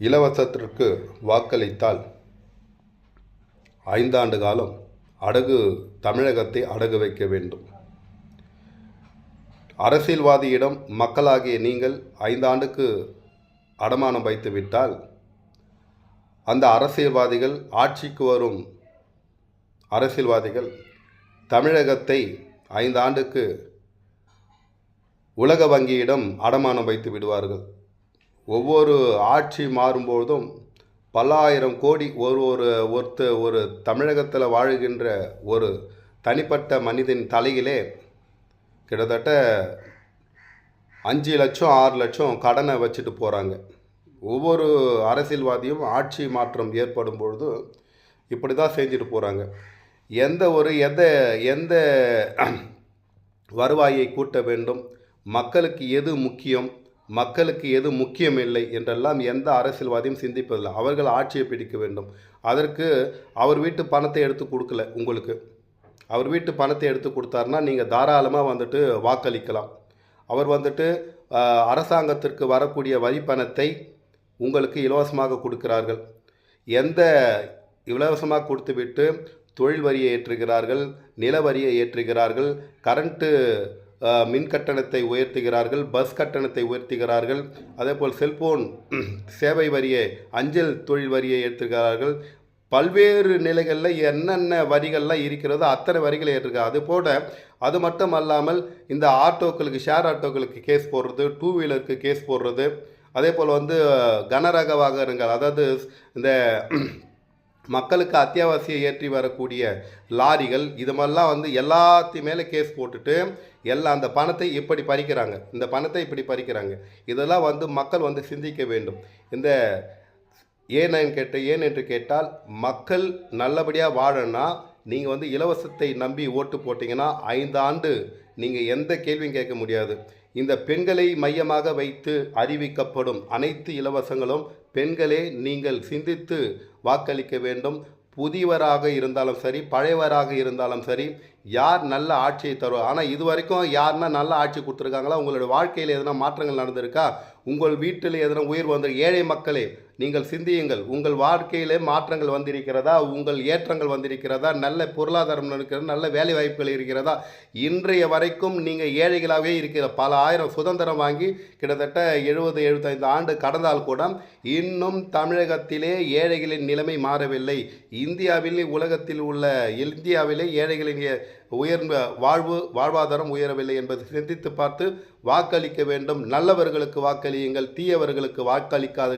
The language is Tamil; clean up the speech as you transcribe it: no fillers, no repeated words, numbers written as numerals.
இலவசத்திற்கு வாக்களித்தால் 5 ஆண்டு காலம் தமிழகத்தை அடகு வைக்க வேண்டும். அரசியல்வாதியிடம் மக்களாகிய நீங்கள் 5 ஆண்டுக்கு அடமானம் வைத்துவிட்டால் அந்த அரசியல்வாதிகள், ஆட்சிக்கு வரும் அரசியல்வாதிகள் தமிழகத்தை 5 ஆண்டுக்கு உலக வங்கியிடம் அடமானம் வைத்து விடுவார்கள். ஒவ்வொரு ஆட்சி மாறும்போதும் பல்லாயிரம் கோடி ஒரு தமிழகத்தில் வாழுகின்ற ஒரு தனிப்பட்ட மனிதன் தலையிலே கிட்டத்தட்ட 5 லட்சம் 6 லட்சம் கடனை வச்சுட்டு போகிறாங்க. ஒவ்வொரு அரசியல்வாதியும் ஆட்சி மாற்றம் ஏற்படும் பொழுது இப்படி தான் செஞ்சுட்டு போகிறாங்க. எந்த வருவாயை கூட்ட வேண்டும், மக்களுக்கு எது முக்கியம், மக்களுக்கு எது முக்கியமில்லை என்றெல்லாம் எந்த அரசியல்வாதியும் சிந்திப்பதில்லை. அவர்கள் ஆட்சியை பிடிக்க வேண்டும். அதற்கு அவர் வீட்டு பணத்தை எடுத்து கொடுக்கல. உங்களுக்கு அவர் வீட்டு பணத்தை எடுத்து கொடுத்தாருன்னா நீங்கள் தாராளமாக வாக்களிக்கலாம். அவர் அரசாங்கத்திற்கு வரக்கூடிய வரி பணத்தை உங்களுக்கு இலவசமாக கொடுக்கிறார்கள். இலவசமாக கொடுத்துவிட்டு தொழில் வரியை ஏற்றுகிறார்கள், நில வரியை ஏற்றுகிறார்கள், கரண்ட்டு மின் கட்டணத்தை உயர்த்துகிறார்கள், பஸ் கட்டணத்தை உயர்த்துகிறார்கள், அதேபோல் செல்போன் சேவை வரியை, அஞ்சல் தொழில் வரியை ஏற்றுகிறார்கள். பல்வேறு நிலைகளில் என்னென்ன வரிகள்லாம் இருக்கிறதோ அத்தனை வரிகளை ஏற்றுக்கிறார். அதுபோல் அது மட்டும் அல்லாமல் இந்த ஆட்டோக்களுக்கு, ஷேர் ஆட்டோக்களுக்கு கேஸ் போடுறது, 2 வீலருக்கு கேஸ் போடுறது, அதே போல் கனரக வாகனங்கள், அதாவது இந்த மக்களுக்கு அத்தியாவசியம் ஏற்றி வரக்கூடிய லாரிகள், இது மாதிரிலாம் எல்லாத்தையும் மேலே கேஸ் போட்டுட்டு அந்த பணத்தை இப்படி பறிக்கிறாங்க, இந்த பணத்தை இப்படி பறிக்கிறாங்க. இதெல்லாம் மக்கள் சிந்திக்க வேண்டும். இந்த ஏன் என்று கேட்டால், மக்கள் நல்லபடியாக வாழணும்னா நீங்கள் இலவசத்தை நம்பி ஓட்டு போட்டிங்கன்னா 5 ஆண்டு நீங்கள் எந்த கேள்வியும் கேட்க முடியாது. இந்த பெண்களை மையமாக வைத்து அறிவிக்கப்படும் அனைத்து இலவசங்களும் பெண்களே நீங்கள் சிந்தித்து வாக்களிக்க வேண்டும். புதியவராக இருந்தாலும் சரி, பழையவராக இருந்தாலும் சரி, யார் நல்ல ஆட்சியை தருவார். ஆனால் இது வரைக்கும் யாருன்னா நல்ல ஆட்சி கொடுத்துருக்காங்களா? உங்களுடைய வாழ்க்கையில் எதனா மாற்றங்கள் நடந்திருக்கா? உங்கள் வீட்டில் எதனா உயர்வு வந்து ஏழை மக்களே நீங்கள் சிந்தியுங்கள். உங்கள் வாழ்க்கையிலே மாற்றங்கள் வந்திருக்கிறதா? உங்கள் ஏற்றங்கள் வந்திருக்கிறதா? நல்ல பொருளாதாரம் இருக்கிறதா? நல்ல வேலை வாய்ப்புகள் இருக்கிறதா? இன்றைய வரைக்கும் நீங்கள் ஏழைகளாகவே இருக்கிற பல ஆயிரம் சுதந்திரம் வாங்கி கிட்டத்தட்ட 70-75 ஆண்டு கடந்தால் கூட இன்னும் தமிழகத்திலே ஏழைகளின் நிலைமை மாறவில்லை. இந்தியாவிலே ஏழைகளின் வாழ்வாதாரம் உயரவில்லை என்பதை சிந்தித்து பார்த்து வாக்களிக்க வேண்டும். நல்லவர்களுக்கு வாக்களியுங்கள், தீயவர்களுக்கு வாக்களிக்காது.